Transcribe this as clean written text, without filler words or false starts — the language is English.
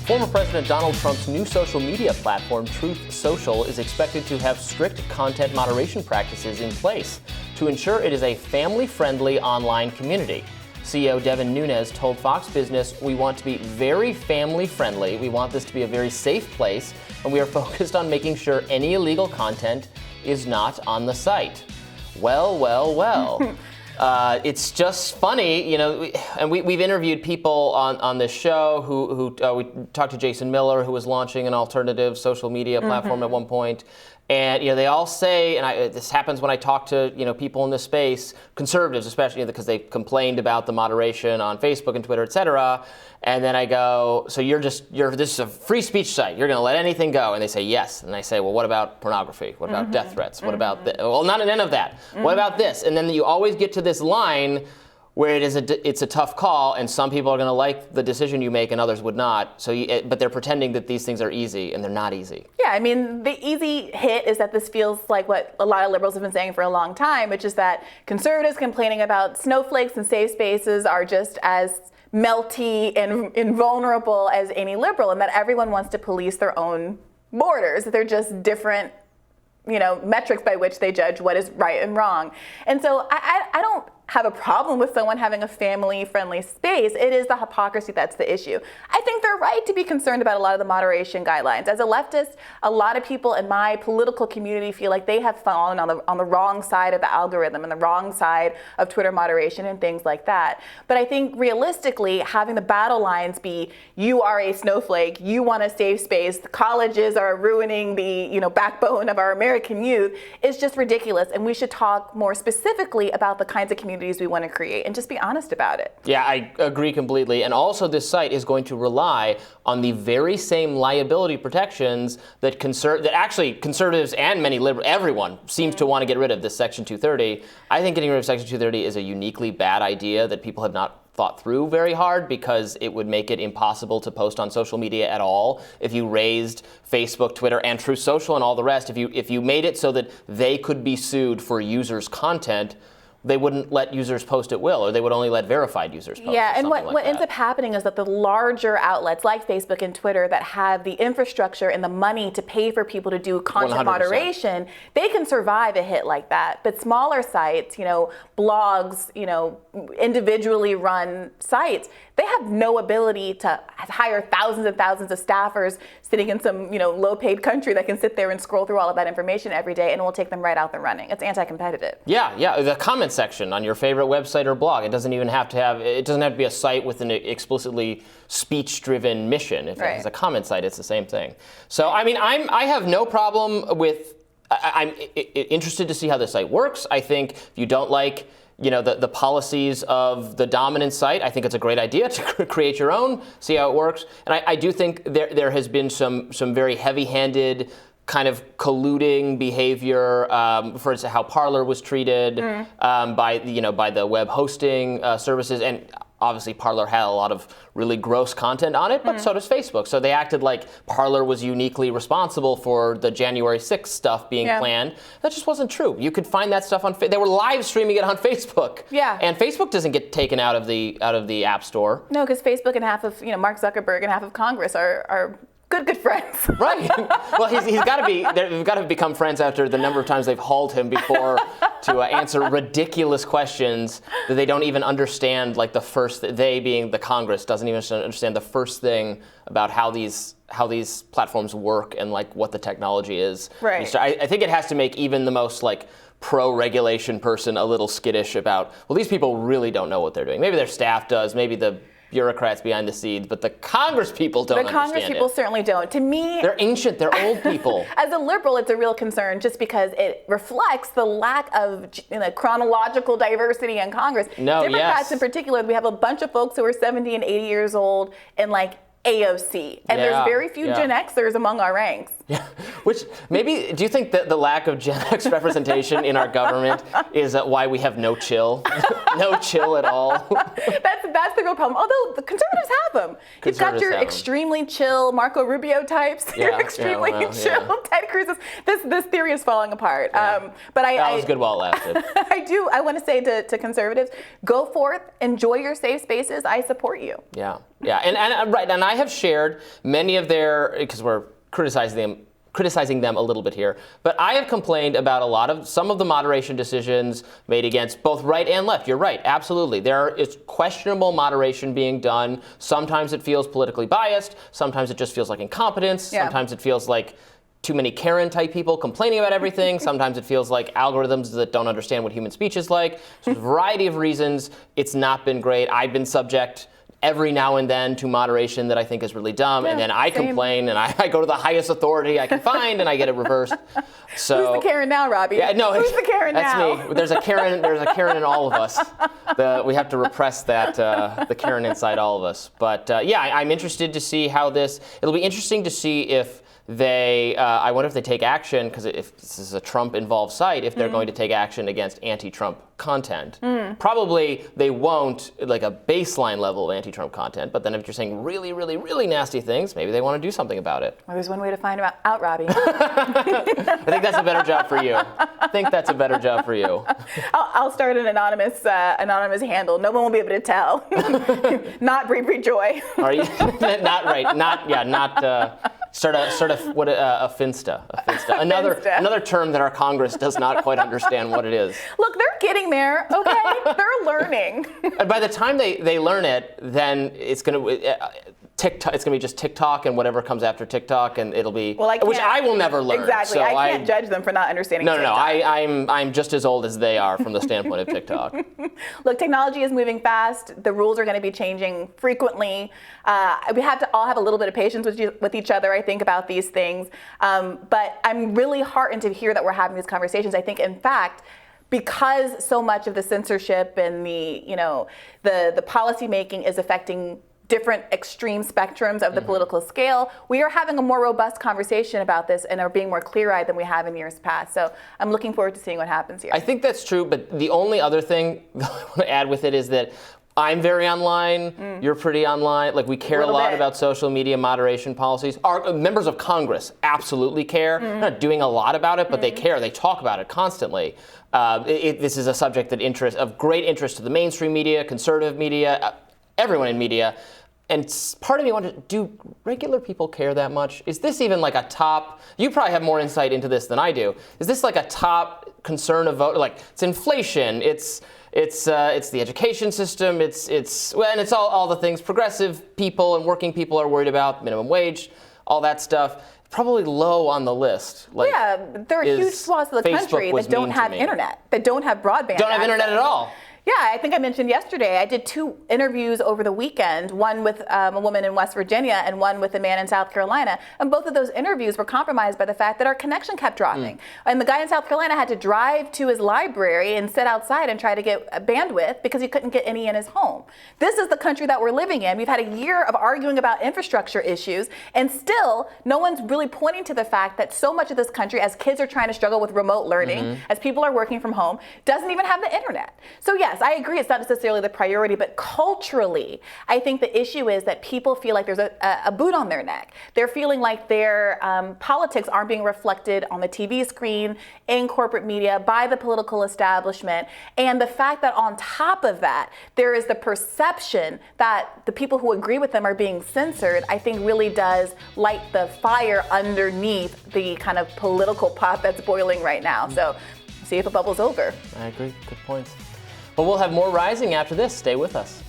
Former President Donald Trump's new social media platform, Truth Social, is expected to have strict content moderation practices in place to ensure it is a family-friendly online community. CEO Devin Nunes told Fox Business, "We want to be very family-friendly. We want this to be a very safe place, and we are focused on making sure any illegal content is not on the site." Well. It's just funny, and we've interviewed people on this show who we talked to Jason Miller, who was launching an alternative social media platform at one point. And they all say, and this happens when I talk to people in this space, conservatives especially, because they complained about the moderation on Facebook and Twitter, et cetera. And then I go, so this is a free speech site. You're going to let anything go? And they say yes. And I say, well, what about pornography? What about death threats? What about this? Well, not an end of that. What about this? And then you always get to this line where it's a tough call, and some people are going to like the decision you make, and others would not. But they're pretending that these things are easy, and they're not easy. Yeah, I mean, the easy hit is that this feels like what a lot of liberals have been saying for a long time, which is that conservatives complaining about snowflakes and safe spaces are just as melty and invulnerable as any liberal, and that everyone wants to police their own borders. That they're just different, metrics by which they judge what is right and wrong. And so I don't have a problem with someone having a family-friendly space. It is the hypocrisy that's the issue. I think they're right to be concerned about a lot of the moderation guidelines. As a leftist, a lot of people in my political community feel like they have fallen on the wrong side of the algorithm and the wrong side of Twitter moderation and things like that. But I think realistically, having the battle lines be, you are a snowflake, you want a safe space, the colleges are ruining the backbone of our American youth, is just ridiculous. And we should talk more specifically about the kinds of communities we want to create and just be honest about it. Yeah, I agree completely. And also this site is going to rely on the very same liability protections that actually conservatives and many liberals, everyone seems to want to get rid of this Section 230. I think getting rid of Section 230 is a uniquely bad idea that people have not thought through very hard, because it would make it impossible to post on social media at all if you raised Facebook, Twitter, and Truth Social and all the rest. If you made it so that they could be sued for users' content, they wouldn't let users post at will, or they would only let verified users post. Yeah, and what ends up happening is that the larger outlets like Facebook and Twitter that have the infrastructure and the money to pay for people to do content 100%. Moderation, they can survive a hit like that. But smaller sites, blogs, individually run sites, they have no ability to hire thousands and thousands of staffers sitting in some, low-paid country that can sit there and scroll through all of that information every day, and it will take them right out the running. It's anti-competitive. Yeah. The comment section on your favorite website or blog, it doesn't have to be a site with an explicitly speech-driven mission. If it's a comment site, it's the same thing. So, I have no problem with. I'm interested to see how this site works. I think if you don't like the policies of the dominant site, I think it's a great idea to create your own, see how it works. And I do think there has been some very heavy-handed kind of colluding behavior, for instance, how Parler was treated by the web hosting services, and obviously Parler had a lot of really gross content on it, but so does Facebook. So they acted like Parler was uniquely responsible for the January 6th stuff being planned. That just wasn't true. You could find that stuff on they were live streaming it on Facebook. Yeah. And Facebook doesn't get taken out of the App Store. No, because Facebook and half of Mark Zuckerberg and half of Congress are good friends. Right. Well, he's got to be. They've got to become friends after the number of times they've hauled him before to answer ridiculous questions that they don't even understand. Like they being the Congress doesn't even understand the first thing about how these platforms work and like what the technology is. Right. I think it has to make even the most pro-regulation person a little skittish about. Well, these people really don't know what they're doing. Maybe their staff does. Maybe the bureaucrats behind the scenes, but the Congress people don't understand it. The Congress people certainly don't. To me, they're ancient, they're old people. As a liberal, it's a real concern just because it reflects the lack of chronological diversity in Congress. Democrats in particular, we have a bunch of folks who are 70 and 80 years old and AOC, and there's very few Gen Xers among our ranks. Yeah. Which maybe, do you think that the lack of Gen X representation in our government is why we have no chill? No chill at all? That's the real problem. Although the conservatives have them. You've got your extremely chill Marco Rubio types. Your extremely chill Ted Cruz. This theory is falling apart. Yeah. But that was good while it lasted. I want to say to conservatives, go forth, enjoy your safe spaces. I support you. Yeah. Yeah. And right. And I have shared many of their, because we're criticizing them a little bit here, but I have complained about some of the moderation decisions made against both right and left. You're right, absolutely. There is questionable moderation being done. Sometimes it feels politically biased. Sometimes it just feels like incompetence. Yeah. Sometimes it feels like too many Karen-type people complaining about everything. Sometimes it feels like algorithms that don't understand what human speech is like. There's a variety of reasons it's not been great. I've been subject every now and then to moderation that I think is really dumb, and then I complain, and I go to the highest authority I can find, and I get it reversed. So who's the Karen now, Robbie? Yeah, no, who's the Karen now? That's me. There's a Karen in all of us. We have to repress that, the Karen inside all of us. But I'm interested to see how it'll be interesting to see if I wonder if they take action, because if this is a Trump-involved site, if they're going to take action against anti-Trump content. Probably they won't, like a baseline level of anti-Trump content, but then if you're saying really, really, really nasty things, maybe they want to do something about it. Well, there's one way to find out, Robbie. I think that's a better job for you. I'll start an anonymous handle. No one will be able to tell. Not Bree Joy. Are you? Not right. Not. Sort of what a finsta. Another term that our Congress does not quite understand what it is. Look, they're getting there. Okay, they're learning. And by the time they learn it, then it's going to TikTok. It's going to be just TikTok and whatever comes after TikTok, and it'll be which I will never learn. Exactly. So I can't judge them for not understanding. No. I'm just as old as they are from the standpoint of TikTok. Look, technology is moving fast. The rules are going to be changing frequently. We have to all have a little bit of patience with each other, I think, about these things. But I'm really heartened to hear that we're having these conversations. I think, in fact, because so much of the censorship and the policy making is affecting different extreme spectrums of the political scale, we are having a more robust conversation about this and are being more clear-eyed than we have in years past. So I'm looking forward to seeing what happens here. I think that's true, but the only other thing I want to add with it is that I'm very online, you're pretty online. Like, we care a lot about social media moderation policies. Our members of Congress absolutely care. They're not doing a lot about it, but they care. They talk about it constantly. This is a subject of great interest to the mainstream media, conservative media, everyone in media. And part of me wanted, do regular people care that much? Is this even like a top, you probably have more insight into this than I do. Is this like a top concern of vote? Like, it's inflation, it's the education system, and it's all the things progressive people and working people are worried about, minimum wage, all that stuff. Probably low on the list. Like, there are huge swaths of the country that don't have internet, that don't have broadband. Don't have internet at all. Yeah, I think I mentioned yesterday, I did 2 interviews over the weekend, one with a woman in West Virginia and one with a man in South Carolina. And both of those interviews were compromised by the fact that our connection kept dropping. And the guy in South Carolina had to drive to his library and sit outside and try to get a bandwidth because he couldn't get any in his home. This is the country that we're living in. We've had a year of arguing about infrastructure issues, and still no one's really pointing to the fact that so much of this country, as kids are trying to struggle with remote learning, as people are working from home, doesn't even have the internet. So yes, I agree, it's not necessarily the priority, but culturally, I think the issue is that people feel like there's a boot on their neck. They're feeling like their politics aren't being reflected on the TV screen, in corporate media, by the political establishment. And the fact that on top of that, there is the perception that the people who agree with them are being censored, I think really does light the fire underneath the kind of political pot that's boiling right now. So see if the bubble's over. I agree, good points. But we'll have more Rising after this. Stay with us.